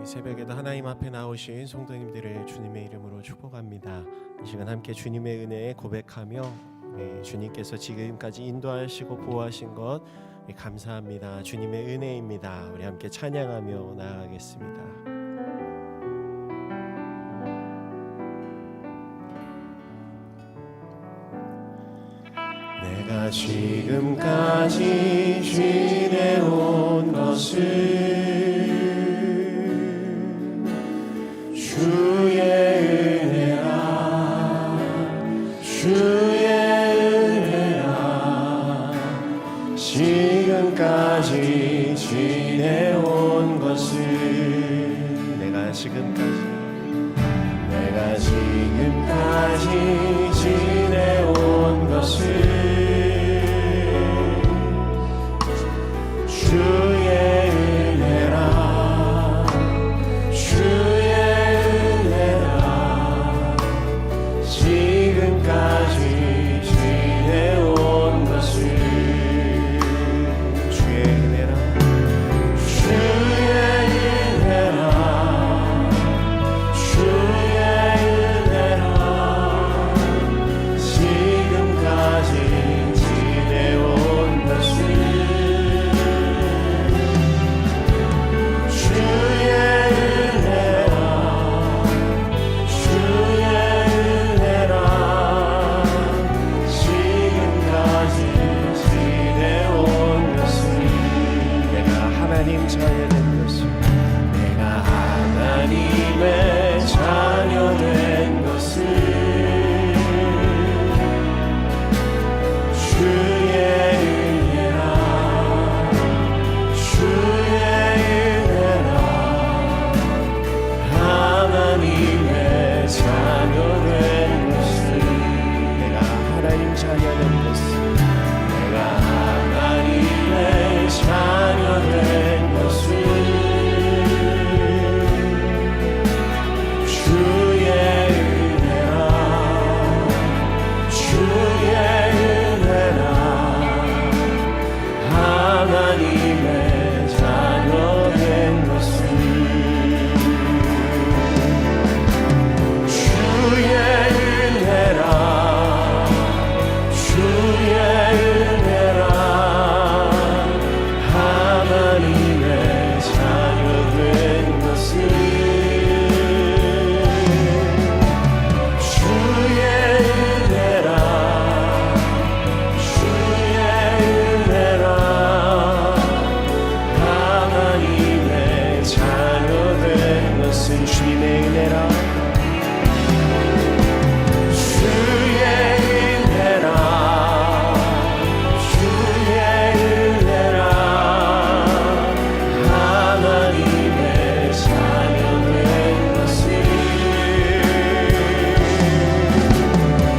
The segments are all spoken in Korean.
새벽에도 하나님 앞에 나오신 성도님들을 주님의 이름으로 축복합니다. 이 시간 함께 주님의 은혜에 고백하며 주님께서 지금까지 인도하시고 보호하신 것 감사합니다. 주님의 은혜입니다. 우리 함께 찬양하며 나아가겠습니다. 내가 지금까지 지내온 것을 주의 은혜라 주의 은혜라 지금까지 지내온 것을 내가 지금까지 지내온 것을 주의 은혜라 주의 은혜라 지금까지 지내온 것을 주의 은혜라 주의 은혜라 주의 은혜라 지금까지 지내온 것을 하나님 자녀된 것을 내가 하나님의 자녀된 것을 주의 은혜라 주의 은혜라 하나님의 자녀된 것을 내가 하나님 자녀된 것을 내가 하나님의 자녀된 것을 주의 은혜라 주의 은혜라 하나님의 자녀된 것을 주의 은혜라 주의 은혜라 하나님의 자녀된 것을 주의 은혜라 주의 은혜라 하나님의 자녀된 것은 주님의 은혜라 주의 은혜라 주의 은혜라 하나님의 자녀된 것을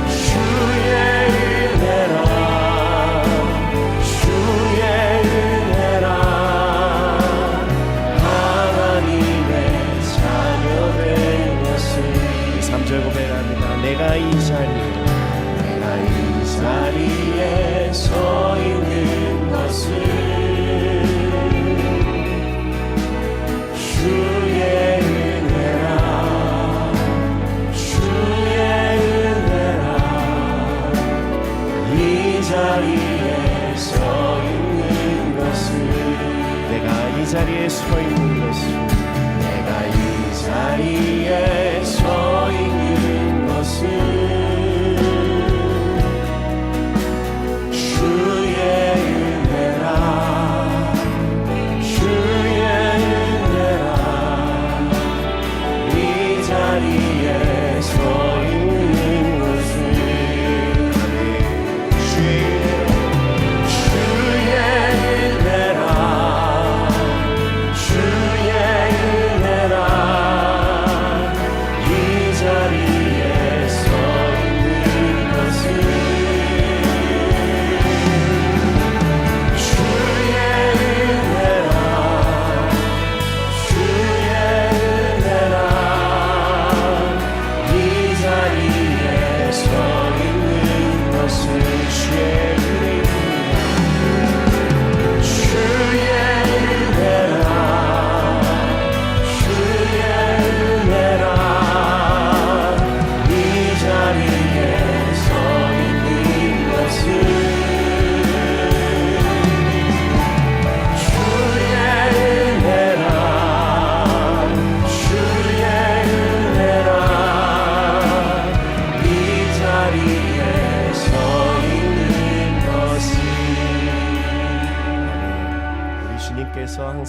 주의 은혜라 주의 은혜라 하나님의 자녀된 것을 3절 고백합니다. 내가 이 자리에 서 있는 것을 주의 은혜라 주의 은혜라 이 자리에 서 있는 것을 내가 이 자리에 서 있는 것을 내가 이 자리에 서 있는 것을 주의 은혜라 주의 은혜라 이 자리에 서 있는 것을 주의 은혜라 주의 은혜라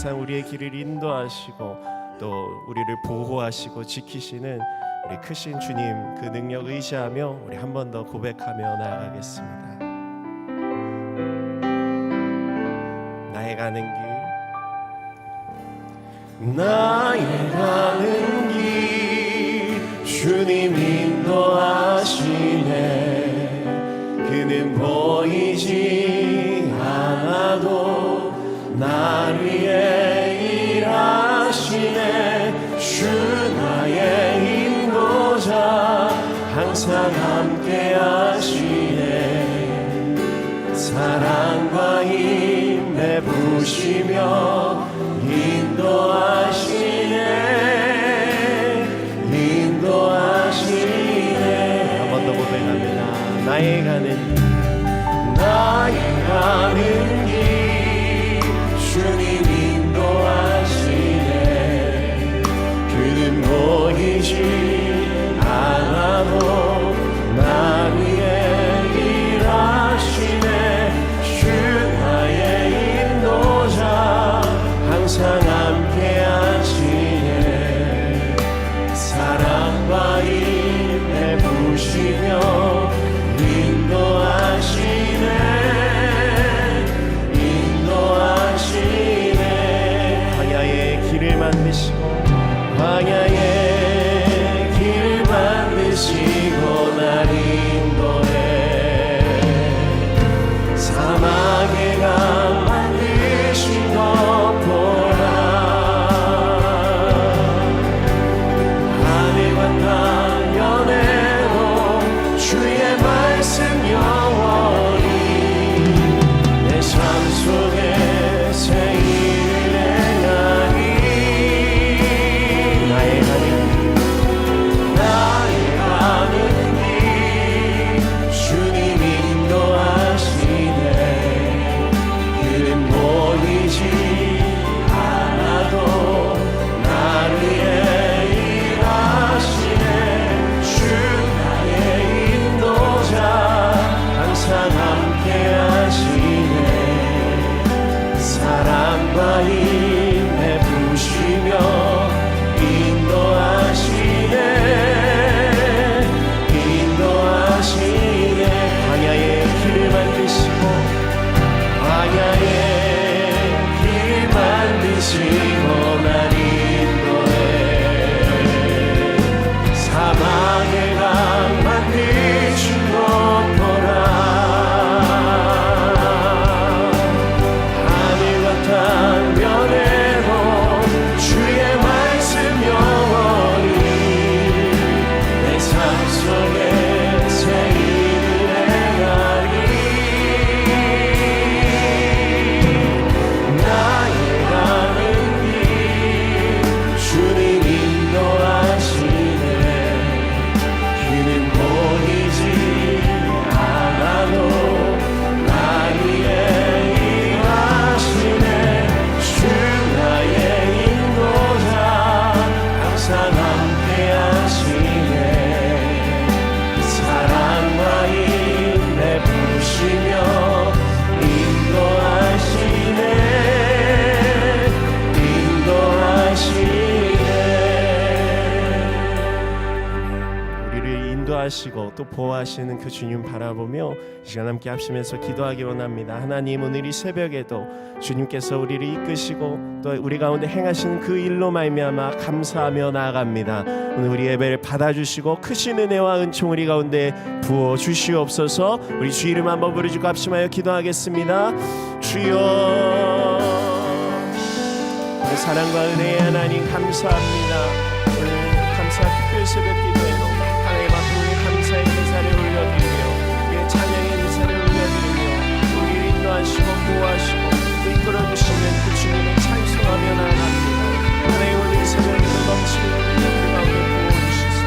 항상 우리의 길을 인도하시고 또 우리를 보호하시고 지키시는 우리 크신 주님 그 능력 의지하며 우리 한 번 더 고백하며 나아가겠습니다. 나의 가는 길 나의 가는 길 주님 인도하시네. 그는 보이지 않아도 날 위해 일하시네. 주 나의 인도자 항상 함께 하시네. 사랑과 힘에 부시며 인도하시네. 인도하시네. 한 번 더 고백합니다. 나의 가는 길 주님 인도하시네. 그는 보이지 않아도 나 위해 일하시네. 주 나의 인도자 항상 함께 하시네. 사랑과 힘에 부시며 인도하시네. 인도하시네. 광야의 길을 만드시고 광야의 길을 만드시고 날 인도해. 사막의 강 만드신 것 보라. 하늘과 땅 연애로 주의 말씀 영원히 내 삶 속에 새 일을 행하니. 나의 가는 길 주님 인도하시네. 그는 보이지 않아도 날 위해 일하시네. 주 나의 인도자 항상 함께 하시네. 사랑과 힘에 부시며 인도하시네. 인도하시네. 광야의 길을 만드시고 광야의 길을 만드시고 날 인도해. 사막의 강 만드신 것 보라. 하늘과 땅 면에도 주의 말씀 영원히 내 삶 속에 새 일을 행하니. 나의 가는 길 주님 인도하시네. 그는 보이지 않아도 날 위해 일하시네. 주 나의 인도자 항상 함께 하시네. 사랑과 힘에 부시며 인도하시네. 인도하시네. 우리를 인도하시고 또 보호하시는 그 주님 바라보며 이 시간 함께 합심해서 기도하기 원합니다. 하나님, 오늘 이 새벽에도 주님께서 우리를 이끄시고 또 우리 가운데 행하시는 그 일로 말미암아 감사하며 나아갑니다. 오늘 우리 예배를 받아주시고 크신 은혜와 은총 우리 가운데 부어 주시옵소서. 우리 주 이름 한번 부르짖고 합심하여 기도하겠습니다. 주여, 오늘 사랑과 은혜의 하나님 감사합니다. 오늘 감사 특별 새벽 기도에도 하나님 앞에 우리 감사의 인사를 올려드리며 우리의 찬양의 인사를 올려드리며 우리를 인도하시고 보호하시고 이끌어주시는 그 주님을 찬송하며 나아갑니다. 하나님, 오늘 이 새벽에도 넘치는 은혜를 우리 가운데 부어주시소.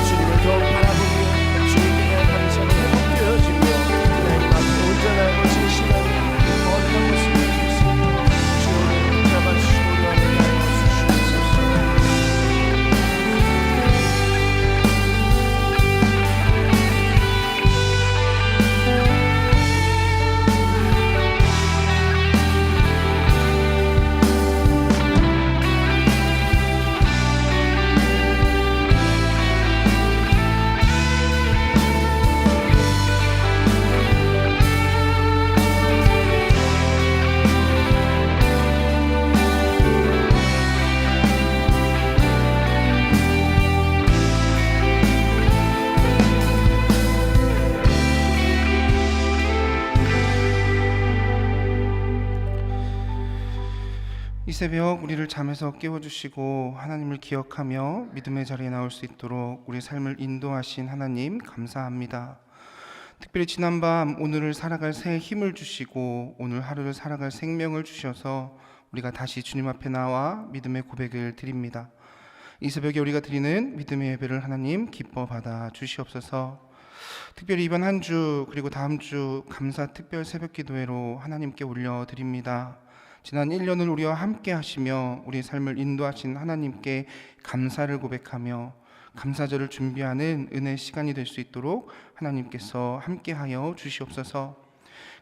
주님을 더욱 바라보며 주님께 대한 감사로 회복되어지며 하나님 앞에 온전하고 진실한 거룩한 모습을 주시옵소서. 주님을 잡아주시고 우리 안에 주시옵소서. 새벽 우리를 잠에서 깨워주시고 하나님을 기억하며 믿음의 자리에 나올 수 있도록 우리 삶을 인도하신 하나님 감사합니다. 특별히 지난밤 오늘을 살아갈 새 힘을 주시고 오늘 하루를 살아갈 생명을 주셔서 우리가 다시 주님 앞에 나와 믿음의 고백을 드립니다. 이 새벽에 우리가 드리는 믿음의 예배를 하나님 기뻐 받아 주시옵소서. 특별히 이번 한 주 그리고 다음 주 감사 특별 새벽 기도회로 하나님께 올려드립니다. 지난 1년을 우리와 함께 하시며 우리의 삶을 인도하신 하나님께 감사를 고백하며 감사절을 준비하는 은혜의 시간이 될 수 있도록 하나님께서 함께하여 주시옵소서.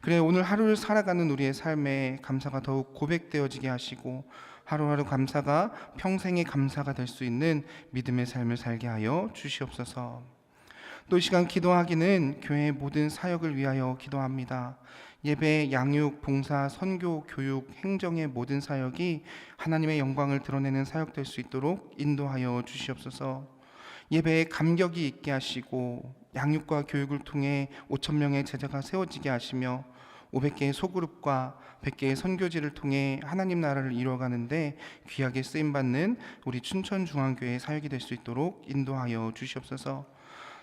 그래 오늘 하루를 살아가는 우리의 삶에 감사가 더욱 고백되어지게 하시고 하루하루 감사가 평생의 감사가 될 수 있는 믿음의 삶을 살게 하여 주시옵소서. 또 이 시간 기도하기는 교회의 모든 사역을 위하여 기도합니다. 예배, 양육, 봉사, 선교, 교육, 행정의 모든 사역이 하나님의 영광을 드러내는 사역 될 수 있도록 인도하여 주시옵소서. 예배에 감격이 있게 하시고 양육과 교육을 통해 5,000명의 제자가 세워지게 하시며 500개의 소그룹과 100개의 선교지를 통해 하나님 나라를 이루어가는데 귀하게 쓰임받는 우리 춘천중앙교회의 사역이 될 수 있도록 인도하여 주시옵소서.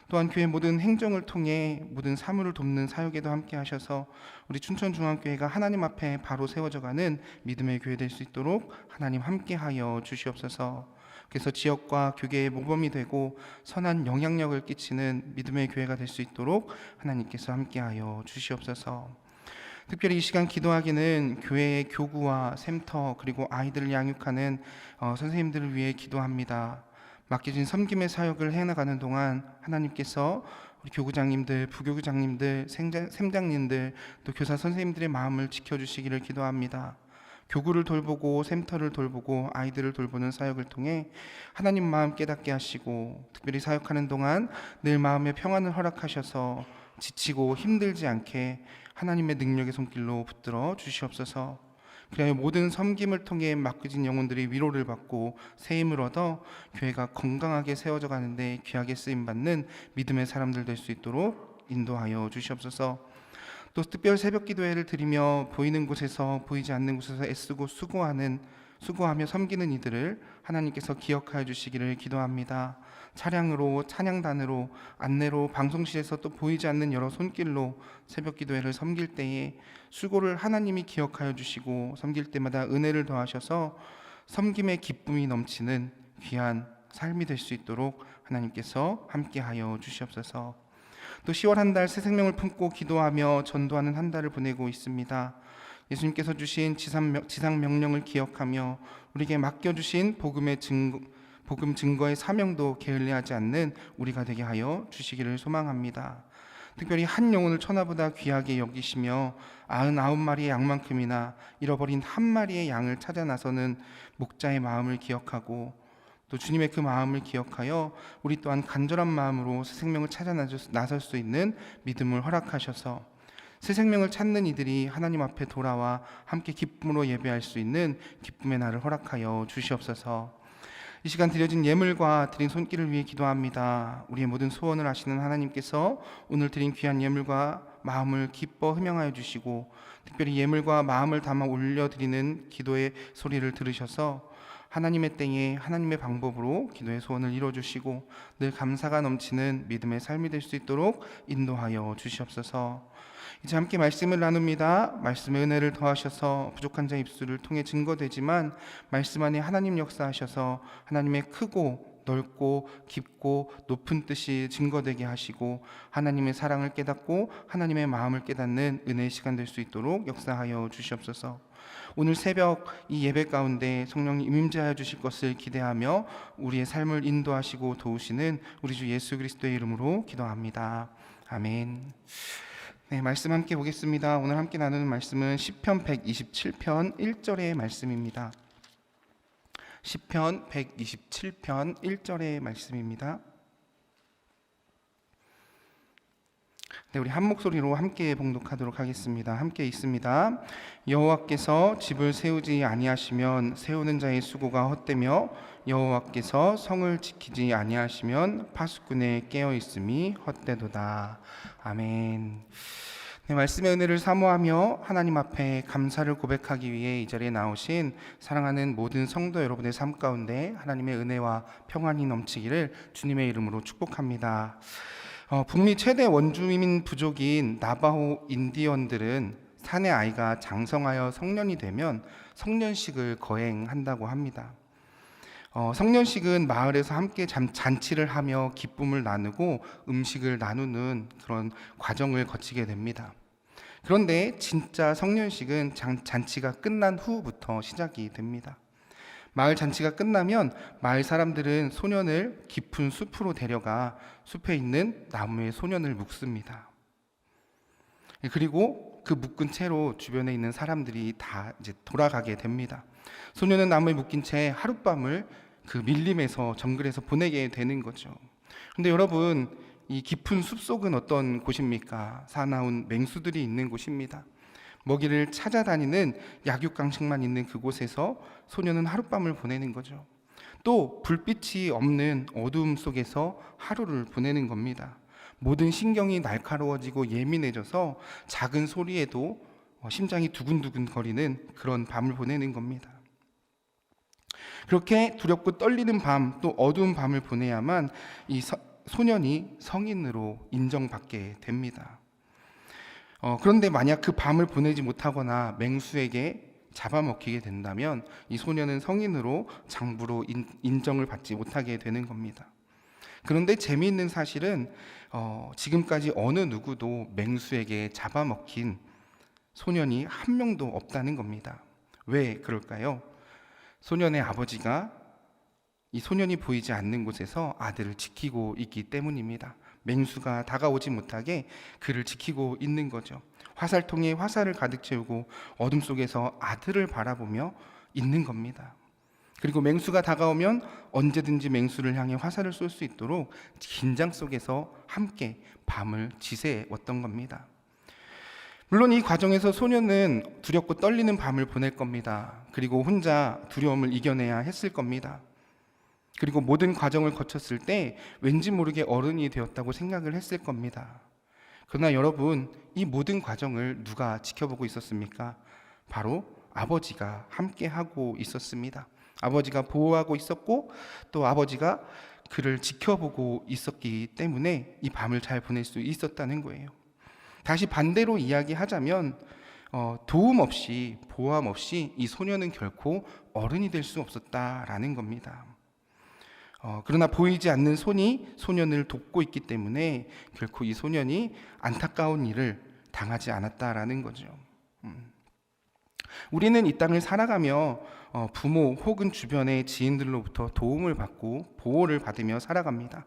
또한 교회 모든 행정을 통해 모든 사물을 돕는 사역에도 함께 하셔서 우리 춘천중앙교회가 하나님 앞에 바로 세워져가는 믿음의 교회 될 수 있도록 하나님 함께하여 주시옵소서. 그래서 지역과 교계의 모범이 되고 선한 영향력을 끼치는 믿음의 교회가 될 수 있도록 하나님께서 함께하여 주시옵소서. 특별히 이 시간 기도하기는 교회의 교구와 샘터 그리고 아이들을 양육하는 선생님들을 위해 기도합니다. 맡겨진 섬김의 사역을 해나가는 동안 하나님께서 우리 교구장님들, 부교구장님들, 샘장님들 또 교사 선생님들의 마음을 지켜주시기를 기도합니다. 교구를 돌보고 샘터를 돌보고 아이들을 돌보는 사역을 통해 하나님 마음 깨닫게 하시고 특별히 사역하는 동안 늘 마음의 평안을 허락하셔서 지치고 힘들지 않게 하나님의 능력의 손길로 붙들어 주시옵소서. 그리하여 모든 섬김을 통해 맡겨진 영혼들이 위로를 받고 새 힘을 얻어 교회가 건강하게 세워져 가는데 귀하게 쓰임받는 믿음의 사람들 될 수 있도록 인도하여 주시옵소서. 또 특별 새벽 기도회를 드리며 보이는 곳에서 보이지 않는 곳에서 애쓰고 수고하며 섬기는 이들을 하나님께서 기억하여 주시기를 기도합니다. 차량으로, 찬양단으로, 안내로, 방송실에서 또 보이지 않는 여러 손길로 새벽 기도회를 섬길 때에 수고를 하나님이 기억하여 주시고 섬길 때마다 은혜를 더하셔서 섬김의 기쁨이 넘치는 귀한 삶이 될 수 있도록 하나님께서 함께하여 주시옵소서. 또 10월 한 달 새 생명을 품고 기도하며 전도하는 한 달을 보내고 있습니다. 예수님께서 주신 지상 명령을 기억하며 우리에게 맡겨주신 복음 증거의 사명도 게을리하지 않는 우리가 되게 하여 주시기를 소망합니다. 특별히 한 영혼을 천하보다 귀하게 여기시며 99마리의 양만큼이나 잃어버린 한 마리의 양을 찾아 나서는 목자의 마음을 기억하고 또 주님의 그 마음을 기억하여 우리 또한 간절한 마음으로 새 생명을 찾아 나설 수 있는 믿음을 허락하셔서 새 생명을 찾는 이들이 하나님 앞에 돌아와 함께 기쁨으로 예배할 수 있는 기쁨의 날을 허락하여 주시옵소서. 이 시간 드려진 예물과 드린 손길을 위해 기도합니다. 우리의 모든 소원을 아시는 하나님께서 오늘 드린 귀한 예물과 마음을 기뻐 흠양하여 주시고 특별히 예물과 마음을 담아 올려드리는 기도의 소리를 들으셔서 하나님의 때에 하나님의 방법으로 기도의 소원을 이루어주시고 늘 감사가 넘치는 믿음의 삶이 될 수 있도록 인도하여 주시옵소서. 이제 함께 말씀을 나눕니다. 말씀의 은혜를 더하셔서 부족한 자 입술을 통해 증거되지만 말씀 안에 하나님 역사하셔서 하나님의 크고 넓고 깊고 높은 뜻이 증거되게 하시고 하나님의 사랑을 깨닫고 하나님의 마음을 깨닫는 은혜의 시간 될 수 있도록 역사하여 주시옵소서. 오늘 새벽 이 예배 가운데 성령님 임재하여 주실 것을 기대하며 우리의 삶을 인도하시고 도우시는 우리 주 예수 그리스도의 이름으로 기도합니다. 아멘. 네, 말씀 함께 보겠습니다. 오늘 함께 나누는 말씀은 시편 127편 1절의 말씀입니다. 시편 127편 1절의 말씀입니다. 네, 우리 한 목소리로 함께 봉독하도록 하겠습니다. 함께 읽습니다. 여호와께서 집을 세우지 아니하시면 세우는 자의 수고가 헛되며 여호와께서 성을 지키지 아니하시면 파수꾼의 깨어 있음이 헛되도다. 아멘. 네, 말씀의 은혜를 사모하며 하나님 앞에 감사를 고백하기 위해 이 자리에 나오신 사랑하는 모든 성도 여러분의 삶 가운데 하나님의 은혜와 평안이 넘치기를 주님의 이름으로 축복합니다. 북미 최대 원주민 부족인 나바호 인디언들은 사내 아이가 장성하여 성년이 되면 성년식을 거행한다고 합니다. 성년식은 마을에서 함께 잔치를 하며 기쁨을 나누고 음식을 나누는 그런 과정을 거치게 됩니다. 그런데 진짜 성년식은 잔치가 끝난 후부터 시작이 됩니다. 마을 잔치가 끝나면 마을 사람들은 소년을 깊은 숲으로 데려가 숲에 있는 나무에 소년을 묶습니다. 그리고 그 묶은 채로 주변에 있는 사람들이 다 이제 돌아가게 됩니다. 소년은 나무에 묶인 채 하룻밤을 그 밀림에서 정글에서 보내게 되는 거죠. 근데 여러분, 이 깊은 숲속은 어떤 곳입니까? 사나운 맹수들이 있는 곳입니다. 먹이를 찾아다니는 약육강식만 있는 그곳에서 소년은 하룻밤을 보내는 거죠. 또 불빛이 없는 어두움 속에서 하루를 보내는 겁니다. 모든 신경이 날카로워지고 예민해져서 작은 소리에도 심장이 두근두근 거리는 그런 밤을 보내는 겁니다. 그렇게 두렵고 떨리는 밤, 또 어두운 밤을 보내야만 이 소년이 성인으로 인정받게 됩니다. 그런데 만약 그 밤을 보내지 못하거나 맹수에게 잡아먹히게 된다면 이 소년은 성인으로 장부로 인정을 받지 못하게 되는 겁니다. 그런데 재미있는 사실은 지금까지 어느 누구도 맹수에게 잡아먹힌 소년이 한 명도 없다는 겁니다. 왜 그럴까요? 소년의 아버지가 이 소년이 보이지 않는 곳에서 아들을 지키고 있기 때문입니다. 맹수가 다가오지 못하게 그를 지키고 있는 거죠. 화살통에 화살을 가득 채우고 어둠 속에서 아들을 바라보며 있는 겁니다. 그리고 맹수가 다가오면 언제든지 맹수를 향해 화살을 쏠 수 있도록 긴장 속에서 함께 밤을 지새웠던 겁니다. 물론 이 과정에서 소년은 두렵고 떨리는 밤을 보낼 겁니다. 그리고 혼자 두려움을 이겨내야 했을 겁니다. 그리고 모든 과정을 거쳤을 때 왠지 모르게 어른이 되었다고 생각을 했을 겁니다. 그러나 여러분, 이 모든 과정을 누가 지켜보고 있었습니까? 바로 아버지가 함께 하고 있었습니다. 아버지가 보호하고 있었고 또 아버지가 그를 지켜보고 있었기 때문에 이 밤을 잘 보낼 수 있었다는 거예요. 다시 반대로 이야기하자면 도움 없이 보호함 없이 이 소년은 결코 어른이 될 수 없었다라는 겁니다. 그러나 보이지 않는 손이 소년을 돕고 있기 때문에 결코 이 소년이 안타까운 일을 당하지 않았다라는 거죠. 우리는 이 땅을 살아가며 부모 혹은 주변의 지인들로부터 도움을 받고 보호를 받으며 살아갑니다.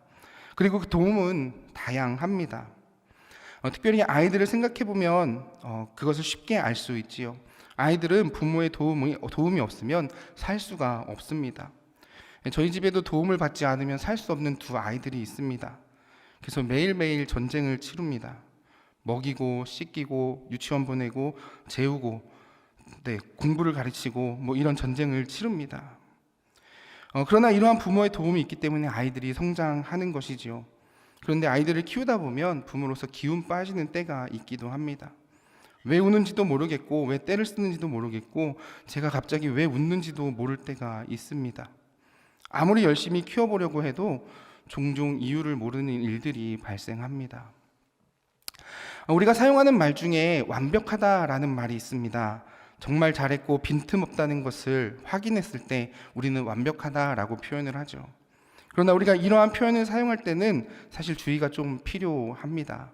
그리고 그 도움은 다양합니다. 특별히 아이들을 생각해 보면 그것을 쉽게 알 수 있지요. 아이들은 부모의 도움이 없으면 살 수가 없습니다. 저희 집에도 도움을 받지 않으면 살 수 없는 두 아이들이 있습니다. 그래서 매일매일 전쟁을 치릅니다. 먹이고 씻기고 유치원 보내고 재우고 공부를 가르치고 이런 전쟁을 치릅니다. 그러나 이러한 부모의 도움이 있기 때문에 아이들이 성장하는 것이지요. 그런데 아이들을 키우다 보면 부모로서 기운 빠지는 때가 있기도 합니다. 왜 우는지도 모르겠고 왜 떼를 쓰는지도 모르겠고 제가 갑자기 왜 웃는지도 모를 때가 있습니다. 아무리 열심히 키워보려고 해도 종종 이유를 모르는 일들이 발생합니다. 우리가 사용하는 말 중에 완벽하다라는 말이 있습니다. 정말 잘했고 빈틈없다는 것을 확인했을 때 우리는 완벽하다라고 표현을 하죠. 그러나 우리가 이러한 표현을 사용할 때는 사실 주의가 좀 필요합니다.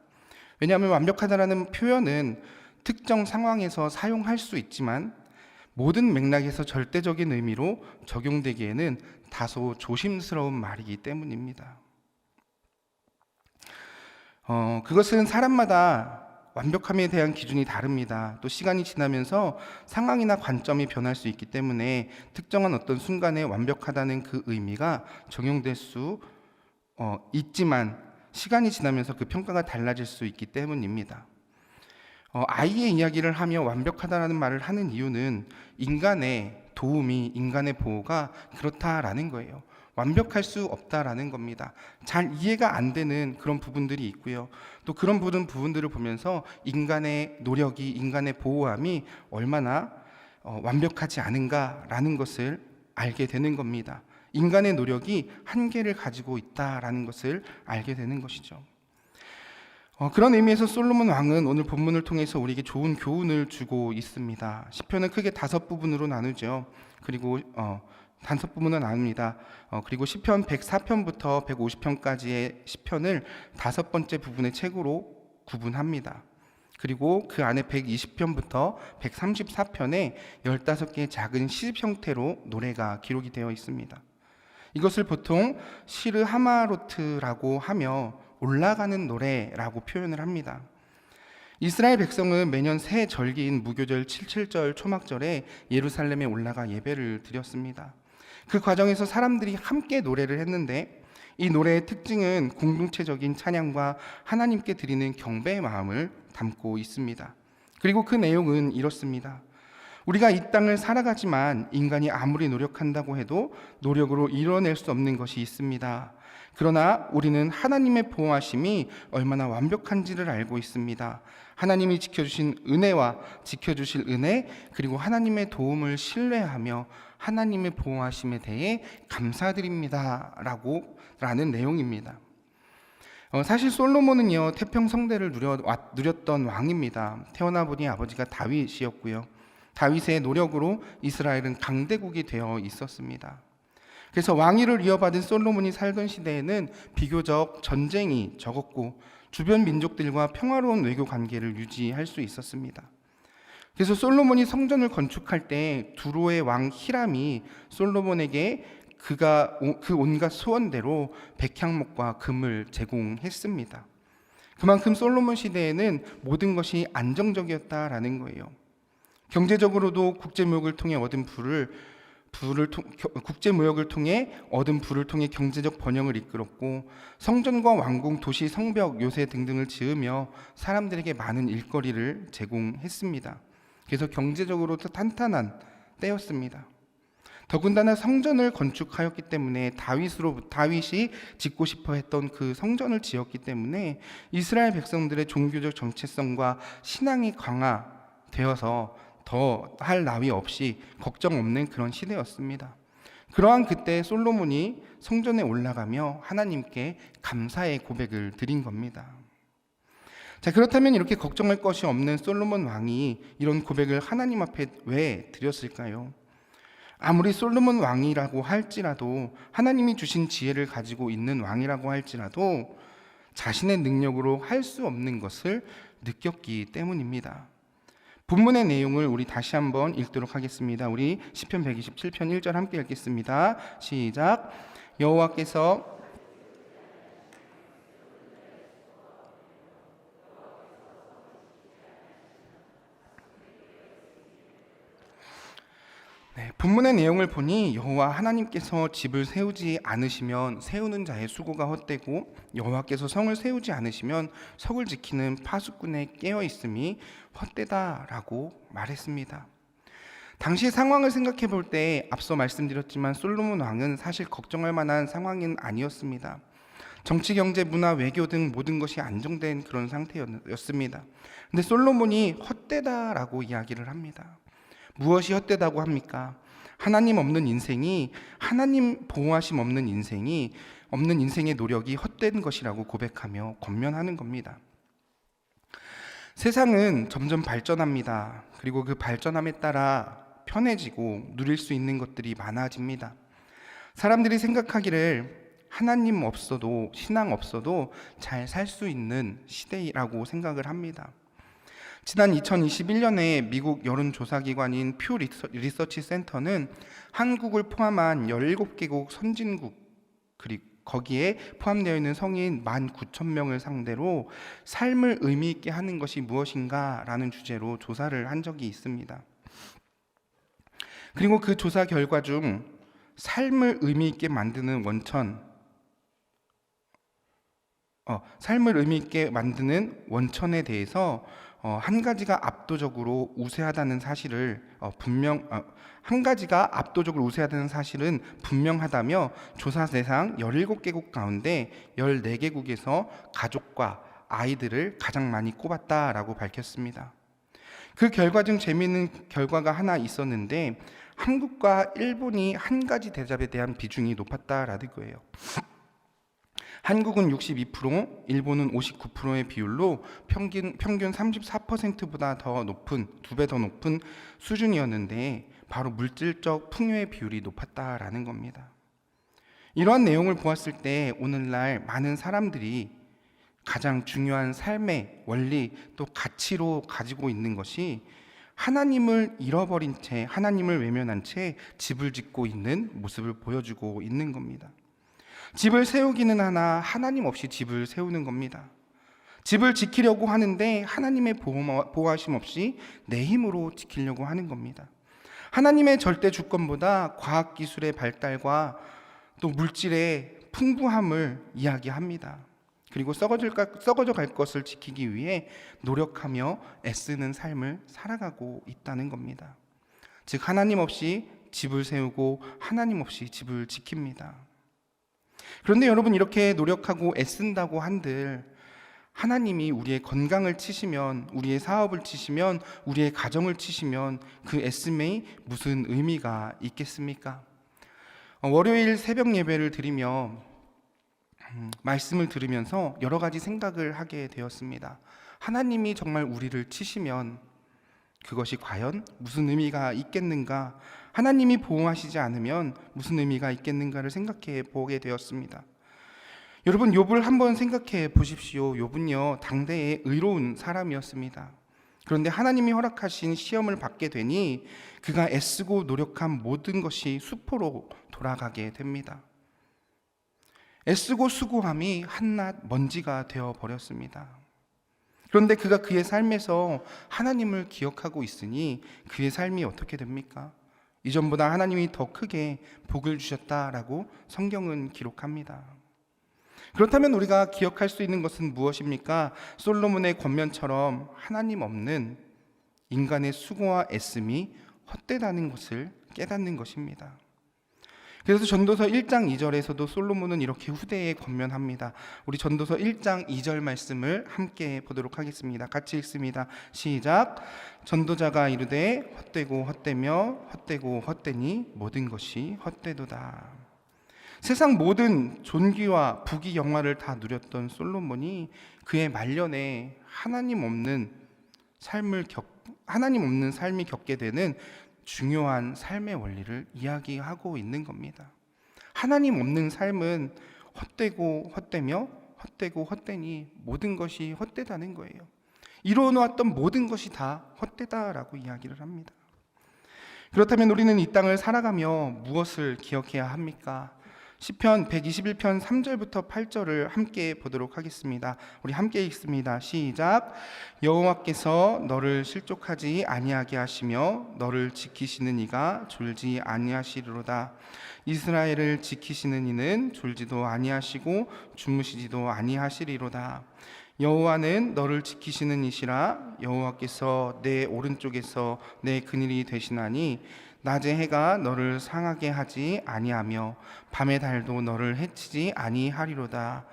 왜냐하면 완벽하다라는 표현은 특정 상황에서 사용할 수 있지만 모든 맥락에서 절대적인 의미로 적용되기에는 다소 조심스러운 말이기 때문입니다. 그것은 사람마다 완벽함에 대한 기준이 다릅니다. 또 시간이 지나면서 상황이나 관점이 변할 수 있기 때문에 특정한 어떤 순간에 완벽하다는 그 의미가 적용될 수 있지만 시간이 지나면서 그 평가가 달라질 수 있기 때문입니다. 아이의 이야기를 하며 완벽하다라는 말을 하는 이유는 인간의 도움이 인간의 보호가 그렇다라는 거예요. 완벽할 수 없다라는 겁니다. 잘 이해가 안 되는 그런 부분들이 있고요. 또 그런 부분들을 보면서 인간의 노력이, 인간의 보호함이 얼마나 완벽하지 않은가라는 것을 알게 되는 겁니다. 인간의 노력이 한계를 가지고 있다라는 것을 알게 되는 것이죠. 그런 의미에서 솔로몬 왕은 오늘 본문을 통해서 우리에게 좋은 교훈을 주고 있습니다. 시편은 크게 5부분으로 나누죠. 그리고 5부분은 나눕니다. 그리고 시편 104편부터 150편까지의 시편을 5번째 부분의 책으로 구분합니다. 그리고 그 안에 120편부터 134편에 15개의 작은 시집 형태로 노래가 기록이 되어 있습니다. 이것을 보통 시르 하마로트라고 하며 올라가는 노래라고 표현을 합니다. 이스라엘 백성은 매년 새 절기인 무교절 77절 초막절에 예루살렘에 올라가 예배를 드렸습니다. 그 과정에서 사람들이 함께 노래를 했는데 이 노래의 특징은 공동체적인 찬양과 하나님께 드리는 경배의 마음을 담고 있습니다. 그리고 그 내용은 이렇습니다. 우리가 이 땅을 살아가지만 인간이 아무리 노력한다고 해도 노력으로 이뤄낼 수 없는 것이 있습니다. 그러나 우리는 하나님의 보호하심이 얼마나 완벽한지를 알고 있습니다. 하나님이 지켜주신 은혜와 지켜주실 은혜, 그리고 하나님의 도움을 신뢰하며 하나님의 보호하심에 대해 감사드립니다 라는 내용입니다. 사실 솔로몬은요, 태평성대를 누렸던 왕입니다. 태어나 보니 아버지가 다윗이었고요. 다윗의 노력으로 이스라엘은 강대국이 되어 있었습니다. 그래서 왕위를 이어받은 솔로몬이 살던 시대에는 비교적 전쟁이 적었고 주변 민족들과 평화로운 외교 관계를 유지할 수 있었습니다. 그래서 솔로몬이 성전을 건축할 때 두로의 왕 히람이 솔로몬에게 그 온갖 소원대로 백향목과 금을 제공했습니다. 그만큼 솔로몬 시대에는 모든 것이 안정적이었다라는 거예요. 경제적으로도 국제무역을 통해 얻은 국제무역을 통해 얻은 부를 통해 경제적 번영을 이끌었고 성전과 왕궁, 도시, 성벽, 요새 등등을 지으며 사람들에게 많은 일거리를 제공했습니다. 그래서 경제적으로도 탄탄한 때였습니다. 더군다나 성전을 건축하였기 때문에 다윗이 짓고 싶어 했던 그 성전을 지었기 때문에 이스라엘 백성들의 종교적 정체성과 신앙이 강화되어서 더 할 나위 없이 걱정 없는 그런 시대였습니다. 그러한 그때 솔로몬이 성전에 올라가며 하나님께 감사의 고백을 드린 겁니다. 자, 그렇다면 이렇게 걱정할 것이 없는 솔로몬 왕이 이런 고백을 하나님 앞에 왜 드렸을까요? 아무리 솔로몬 왕이라고 할지라도, 하나님이 주신 지혜를 가지고 있는 왕이라고 할지라도 자신의 능력으로 할 수 없는 것을 느꼈기 때문입니다. 본문의 내용을 우리 다시 한번 읽도록 하겠습니다. 우리 시편 127편 1절 함께 읽겠습니다. 시작. 여호와께서 본문의 내용을 보니 여호와 하나님께서 집을 세우지 않으시면 세우는 자의 수고가 헛되고 여호와께서 성을 세우지 않으시면 성을 지키는 파수꾼의 깨어있음이 헛되다라고 말했습니다. 당시 상황을 생각해 볼 때 앞서 말씀드렸지만 솔로몬 왕은 사실 걱정할 만한 상황은 아니었습니다. 정치, 경제, 문화, 외교 등 모든 것이 안정된 그런 상태였습니다. 근데 솔로몬이 헛되다라고 이야기를 합니다. 무엇이 헛되다고 합니까? 하나님 없는 인생이, 하나님 보호하심 없는 인생의 노력이 헛된 것이라고 고백하며 권면하는 겁니다. 세상은 점점 발전합니다. 그리고 그 발전함에 따라 편해지고 누릴 수 있는 것들이 많아집니다. 사람들이 생각하기를 하나님 없어도, 신앙 없어도 잘 살 수 있는 시대라고 생각을 합니다. 지난 2021년에 미국 여론조사기관인 퓨 리서치 센터는 한국을 포함한 17개국 선진국, 그리고 거기에 포함되어 있는 성인 19,000명을 상대로 삶을 의미 있게 하는 것이 무엇인가 라는 주제로 조사를 한 적이 있습니다. 그리고 그 조사 결과 중 삶을 의미 있게 만드는 삶을 의미 있게 만드는 원천에 대해서 한 가지가 압도적으로 우세하다는 사실을 한 가지가 압도적으로 우세하다는 사실은 분명하다며 조사 대상 17개국 가운데 14개국에서 가족과 아이들을 가장 많이 꼽았다라고 밝혔습니다. 그 결과 중 재미있는 결과가 하나 있었는데 한국과 일본이 한 가지 대답에 대한 비중이 높았다라는 거예요. 한국은 62%, 일본은 59%의 비율로 평균 34%보다 더 높은, 2배 더 높은 수준이었는데 바로 물질적 풍요의 비율이 높았다라는 겁니다. 이러한 내용을 보았을 때 오늘날 많은 사람들이 가장 중요한 삶의 원리 또 가치로 가지고 있는 것이 하나님을 잃어버린 채, 하나님을 외면한 채 집을 짓고 있는 모습을 보여주고 있는 겁니다. 집을 세우기는 하나 하나님 없이 집을 세우는 겁니다. 집을 지키려고 하는데 하나님의 보호하심 없이 내 힘으로 지키려고 하는 겁니다. 하나님의 절대 주권보다 과학기술의 발달과 또 물질의 풍부함을 이야기합니다. 그리고 썩어져 갈 것을 지키기 위해 노력하며 애쓰는 삶을 살아가고 있다는 겁니다. 즉 하나님 없이 집을 세우고 하나님 없이 집을 지킵니다. 그런데 여러분, 이렇게 노력하고 애쓴다고 한들 하나님이 우리의 건강을 치시면, 우리의 사업을 치시면, 우리의 가정을 치시면 그 애씀에 무슨 의미가 있겠습니까? 월요일 새벽 예배를 드리며 말씀을 들으면서 여러 가지 생각을 하게 되었습니다. 하나님이 정말 우리를 치시면 그것이 과연 무슨 의미가 있겠는가? 하나님이 보호하시지 않으면 무슨 의미가 있겠는가를 생각해 보게 되었습니다. 여러분, 욥을 한번 생각해 보십시오. 욥은요, 당대의 의로운 사람이었습니다. 그런데 하나님이 허락하신 시험을 받게 되니 그가 애쓰고 노력한 모든 것이 수포로 돌아가게 됩니다. 애쓰고 수고함이 한낱 먼지가 되어 버렸습니다. 그런데 그가 그의 삶에서 하나님을 기억하고 있으니 그의 삶이 어떻게 됩니까? 이전보다 하나님이 더 크게 복을 주셨다라고 성경은 기록합니다. 그렇다면 우리가 기억할 수 있는 것은 무엇입니까? 솔로몬의 권면처럼 하나님 없는 인간의 수고와 애씀이 헛되다는 것을 깨닫는 것입니다. 그래서 전도서 1장 2절에서도 솔로몬은 이렇게 후대에 권면합니다. 우리 전도서 1장 2절 말씀을 함께 보도록 하겠습니다. 같이 읽습니다. 시작. 전도자가 이르되 헛되고 헛되며 헛되고 헛되니 모든 것이 헛되도다. 세상 모든 존귀와 부귀 영화를 다 누렸던 솔로몬이 그의 말년에 하나님 없는 삶이 겪게 되는 중요한 삶의 원리를 이야기하고 있는 겁니다. 하나님 없는 삶은 헛되고 헛되며 헛되고 헛되니 모든 것이 헛되다는 거예요. 이루어놓았던 모든 것이 다 헛되다라고 이야기를 합니다. 그렇다면 우리는 이 땅을 살아가며 무엇을 기억해야 합니까? 시편 121편 3절부터 8절을 함께 보도록 하겠습니다. 우리 함께 읽습니다. 시작. 여호와께서 너를 실족하지 아니하게 하시며 너를 지키시는 이가 졸지 아니하시리로다. 이스라엘을 지키시는 이는 졸지도 아니하시고 주무시지도 아니하시리로다. 여호와는 너를 지키시는 이시라. 여호와께서 내 오른쪽에서 내 그늘이 되시나니 낮의 해가 너를 상하게 하지 아니하며 밤의 달도 너를 해치지 아니하리로다.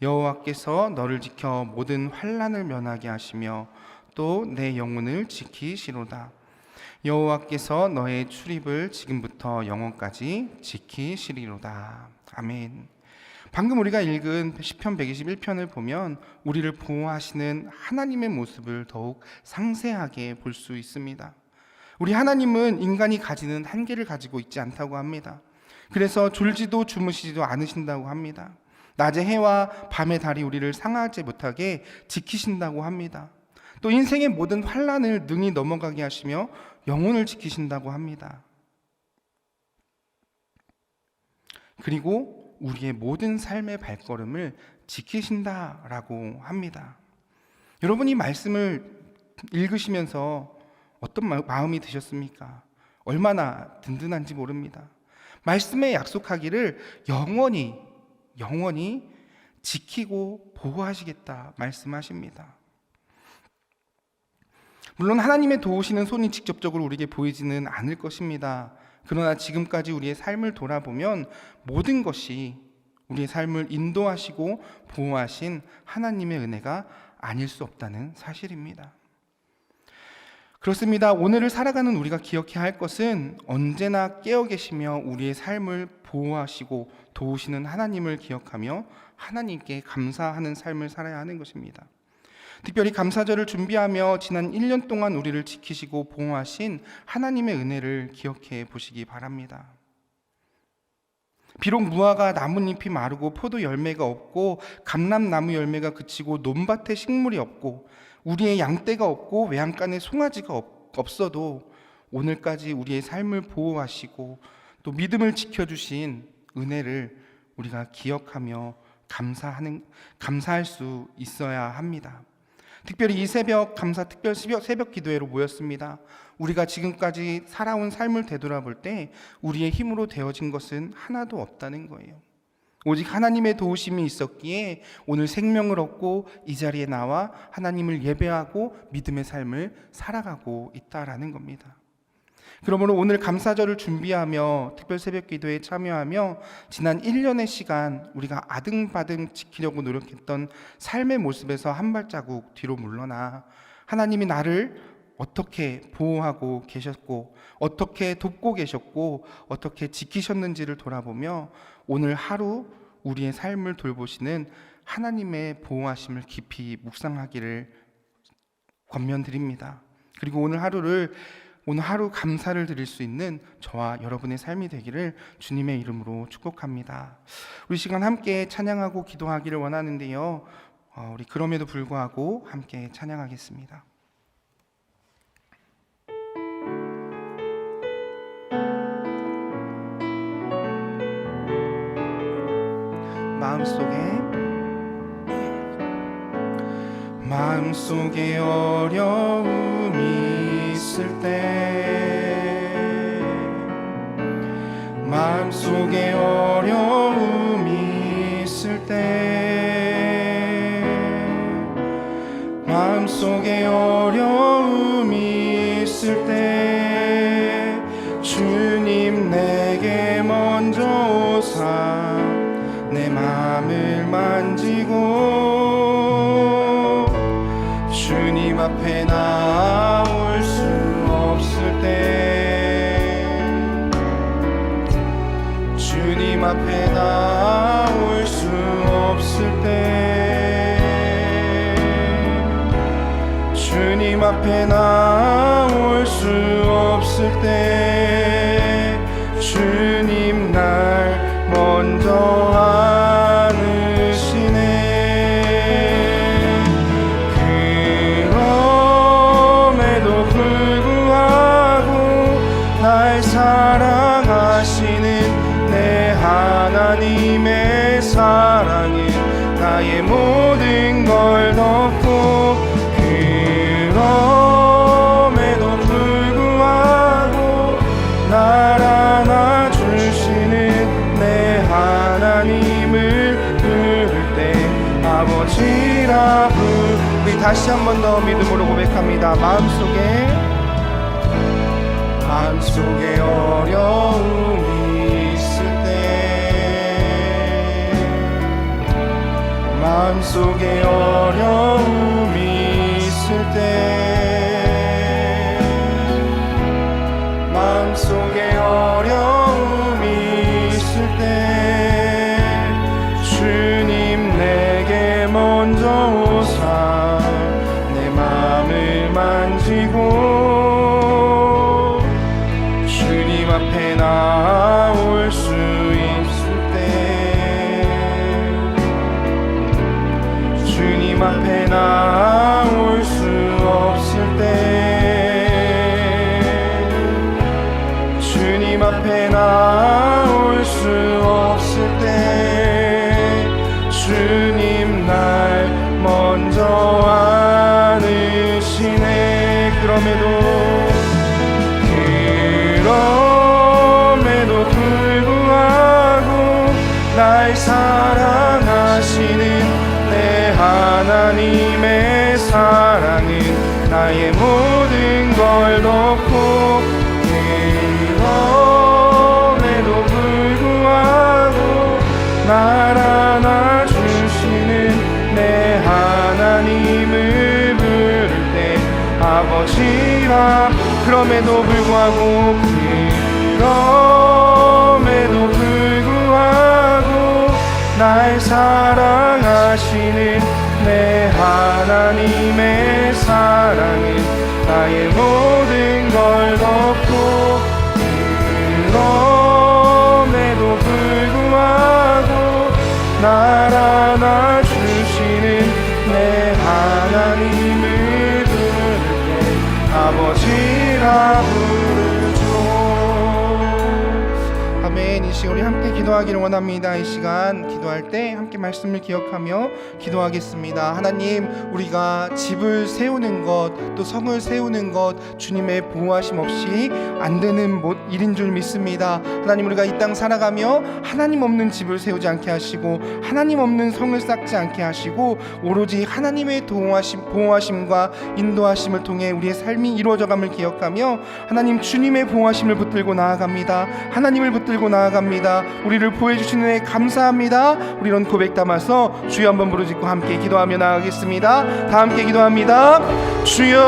여호와께서 너를 지켜 모든 환난을 면하게 하시며 또 내 영혼을 지키시로다. 여호와께서 너의 출입을 지금부터 영원까지 지키시리로다. 아멘. 방금 우리가 읽은 시편 121편을 보면 우리를 보호하시는 하나님의 모습을 더욱 상세하게 볼 수 있습니다. 우리 하나님은 인간이 가지는 한계를 가지고 있지 않다고 합니다. 그래서 졸지도 주무시지도 않으신다고 합니다. 낮의 해와 밤의 달이 우리를 상하지 못하게 지키신다고 합니다. 또 인생의 모든 환난을 능히 넘어가게 하시며 영혼을 지키신다고 합니다. 그리고 우리의 모든 삶의 발걸음을 지키신다라고 합니다. 여러분, 이 말씀을 읽으시면서 어떤 마음이 드셨습니까? 얼마나 든든한지 모릅니다. 말씀에 약속하기를 영원히 지키고 보호하시겠다 말씀하십니다. 물론 하나님의 도우시는 손이 직접적으로 우리에게 보이지는 않을 것입니다. 그러나 지금까지 우리의 삶을 돌아보면 모든 것이 우리의 삶을 인도하시고 보호하신 하나님의 은혜가 아닐 수 없다는 사실입니다. 그렇습니다. 오늘을 살아가는 우리가 기억해야 할 것은 언제나 깨어 계시며 우리의 삶을 보호하시고 도우시는 하나님을 기억하며 하나님께 감사하는 삶을 살아야 하는 것입니다. 특별히 감사절을 준비하며 지난 1년 동안 우리를 지키시고 보호하신 하나님의 은혜를 기억해 보시기 바랍니다. 비록 무화과 나뭇잎이 마르고 포도 열매가 없고 감람나무 열매가 그치고 논밭에 식물이 없고 우리의 양떼가 없고 외양간에 송아지가 없어도 오늘까지 우리의 삶을 보호하시고 또 믿음을 지켜주신 은혜를 우리가 기억하며 감사할 수 있어야 합니다. 특별히 이 새벽 감사 특별 새벽 기도회로 모였습니다. 우리가 지금까지 살아온 삶을 되돌아볼 때 우리의 힘으로 되어진 것은 하나도 없다는 거예요. 오직 하나님의 도우심이 있었기에 오늘 생명을 얻고 이 자리에 나와 하나님을 예배하고 믿음의 삶을 살아가고 있다라는 겁니다. 그러므로 오늘 감사절을 준비하며 특별 새벽 기도에 참여하며 지난 1년의 시간 우리가 아등바등 지키려고 노력했던 삶의 모습에서 한 발자국 뒤로 물러나 하나님이 나를 어떻게 보호하고 계셨고 어떻게 돕고 계셨고 어떻게 지키셨는지를 돌아보며 오늘 하루 우리의 삶을 돌보시는 하나님의 보호하심을 깊이 묵상하기를 권면드립니다. 그리고 오늘 하루 감사를 드릴 수 있는 저와 여러분의 삶이 되기를 주님의 이름으로 축복합니다. 우리 시간 함께 찬양하고 기도하기를 원하는데요. 우리 그럼에도 불구하고 함께 찬양하겠습니다. 마음속에 어려움이 있을 때 마음속에 어려움이 있을 때 마음속에 어려움이 있을 때 주님 내게 먼저 오사 내 마음을 만지고 주님 앞에 나올 수 없을 때 주님 앞에 나올 수 없을 때 주님 앞에 나올 수 없을 때 주님 날 먼저 안으시네. 그럼에도 불구하고 날 사랑하시는 내 하나님의 사랑은 나의 모든 걸 덮고 그럼에도 불구하고 날 안아주시는 내 하나님을 부를 때 아버지라 우리 다시 한 번 더 믿음으로 고백합니다. 마음속에 어려움이 있을 때 마음속에 어려움이 있을 때 마음속에 어려움이 있을 때 주님 내게 먼저 오사 내 마음을 만지고 주님 앞에 나올 수 있을 때 주님 앞에 나올 수 없을 때 주님 앞에 나올 수 없을 때 주님 날 먼저 안으시네. 그럼에도 불구하고 날 사랑하시는 내 하나님의 사랑은 나의 모든 날 안아주시는 내 하나님을 부를 때 아버지라. 그럼에도 불구하고 날 사랑하시는 내 하나님의 사랑은 나의 모든 걸 덮고, 그럼에도 불구하고 날 안아주시는 내 하나님을 부를 때 아버지라 부르죠. 아멘. 이 시간 우리 함께 기도하기를 원합니다. 이 시간 기도할 때 함께 말씀을 기억하며 기도하겠습니다. 하나님, 우리가 집을 세우는 것, 또 성을 세우는 것 주님의 보호하심 없이 안 되는 일인 줄 믿습니다. 하나님, 우리가 이 땅 살아가며 하나님 없는 집을 세우지 않게 하시고 하나님 없는 성을 쌓지 않게 하시고 오로지 하나님의 보호하심과 인도하심을 통해 우리의 삶이 이루어져감을 기억하며 하나님 주님의 보호하심을 붙들고 나아갑니다. 하나님을 붙들고 나아갑니다. 우리를 보호해주시는 애 감사합니다. 우리 이런 고백 담아서 주여 한번 부르짖고 함께 기도하며 나아가겠습니다. 다 함께 기도합니다. 주여.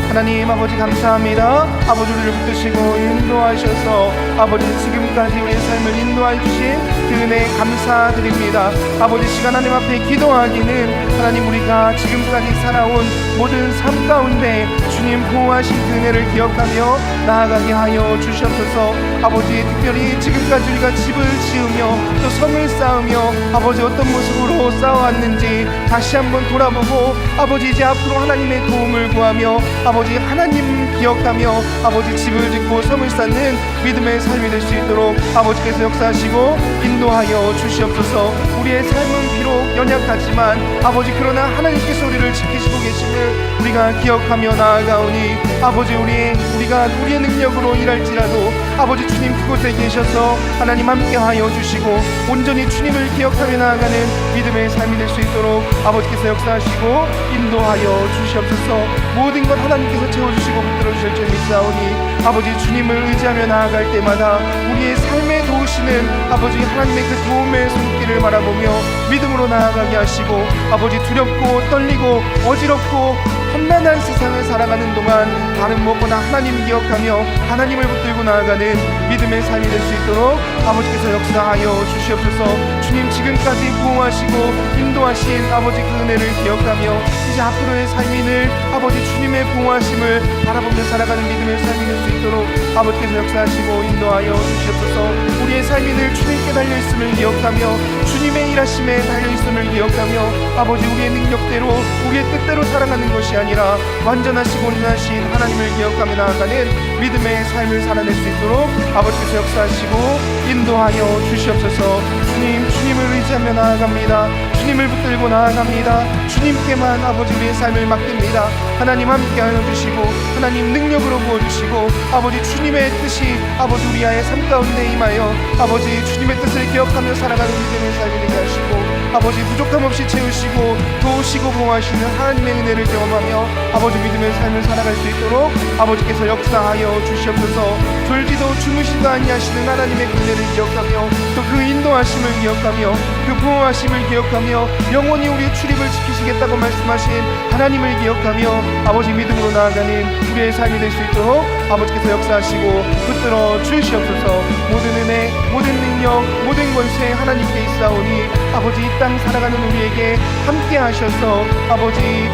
하나님 아버지 감사합니다. 아버지 우리를 붙드시고 인도하셔서 아버지 지금까지 우리의 삶을 인도해 주신 그 은혜 감사드립니다. 아버지 시간 하나님 앞에 기도하기는 하나님 우리가 지금까지 살아온 모든 삶 가운데 주님 보호하신 그 은혜를 기억하며 나아가게 하여 주시옵소서. 아버지 특별히 지금까지 우리가 집을 지으며 또 성을 쌓으며 아버지 어떤 모습으로 쌓아왔는지 다시 한번 돌아보고 아버지 이제 앞으로 하나님의 도움을 구하며 아버지 하나님 기억하며 아버지 집을 짓고 성을 쌓는 믿음의 삶이 될 수 있도록 아버지께서 역사하시고 인도하여 주시옵소서. 우리의 삶은 비록 연약하지만 아버지 그러나 하나님께서 우리를 지키시고 계심을 우리가 기억하며 나아가오니 아버지 우리가 우리의 능력으로 일할지라도 아버지 주님 그곳에 계셔서 하나님 함께하여 주시고 온전히 주님을 기억하며 나아가는 믿음의 삶이 될 수 있도록 아버지께서 역사하시고 인도하여 주시옵소서. 모든 것 하나님께서 채워주시고 붙들어주실 줄 믿사오니 아버지 주님을 의지하며 나아갈 때마다 우리의 삶에 도우시는 아버지 하나님의 그 도움의 손길을 바라보며 믿음으로 나아가게 하시고 아버지 두렵고 떨리고 어지럽고 험난한 세상을 살아가는 동안 다른 무엇보다 하나님 기억하며 하나님을 붙들고 나아가는 믿음의 삶이 될 수 있도록 아버지께서 역사하여 주시옵소서. 주님 지금까지 보호하시고 인도하신 아버지 그 은혜를 기억하며 이제 앞으로의 삶인을 아버지 주님의 보호하심을 바라보며 살아가는 믿음의 삶이 될 수 있도록 아버지께서 역사하시고 인도하여 주시옵소서. 우리의 삶인을 주님께 달려있음을 기억하며 주님의 일하심에 달려있음을 기억하며 아버지 우리의 능력대로 우리의 뜻대로 살아가는 것이 아니라 완전하시고 온전하신 하나님을 기억하며 나아가는 믿음의 삶을 살아낼 수 있도록 아버지께서 역사하시고 인도하여 주시옵소서. 주님을 의지하며 나아갑니다. 주님을 붙들고 나아갑니다. 주님께만 아버지 우리의 삶을 맡깁니다. 하나님 함께하여 주시고 하나님 능력으로 부어주시고 아버지 주님의 뜻이 아버지 우리의 삶 가운데 임하여 아버지 주님의 뜻을 기억하며 살아가는 믿음의 삶이 되게 하시고 아버지 부족함 없이 채우시고 도우시고 보호하시는 하나님의 은혜를 경험하며 아버지 믿음의 삶을 살아갈 수 있도록 아버지께서 역사하여 주시옵소서. 졸지도 주무시도 아니하시는 하나님의 은혜를 기억하며 또 그 인도하심을 기억하며 그 보호하심을 기억하며 영원히 우리의 출입을 지키시겠다고 말씀하신 하나님을 기억하며 아버지 믿음으로 나아가는 우리의 삶이 될 수 있도록 아버지께서 역사하시고 붙들어 주시옵소서. 모든 은혜 모든 능력 모든 권세 하나님께 있사오니 아버지 이 땅 살아가는 우리에게 함께 하셔서 아버지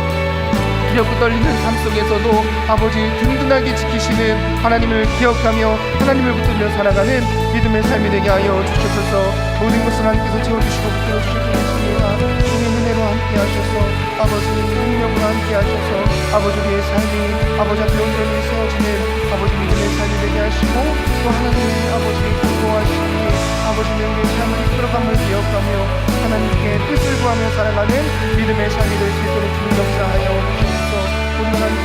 두렵고 떨리는 삶 속에서도 아버지 든든하게 지키시는 하나님을 기억하며 하나님을 붙들며 살아가는 믿음의 삶이 되게 하여 주시옵소서. 모든 것을 하나님께서 채워주시고 붙들어 주실 줄 믿습니다. 주님 은혜로 함께 하셔서 아버지 능력으로 함께 하셔서 아버지 우리의 삶이 아버지 앞에 온전히 세워지는 아버지 믿음의 삶이 되게 하시고 또 하나님의 아버지 보호하시니 아버지는 우리의 삶을 이끌어감을 기억하며 하나님께 뜻을 구하며 살아가는 믿음의 삶이 될 수 있도록 주님 역사하여 주시옵소서. 오늘 하나님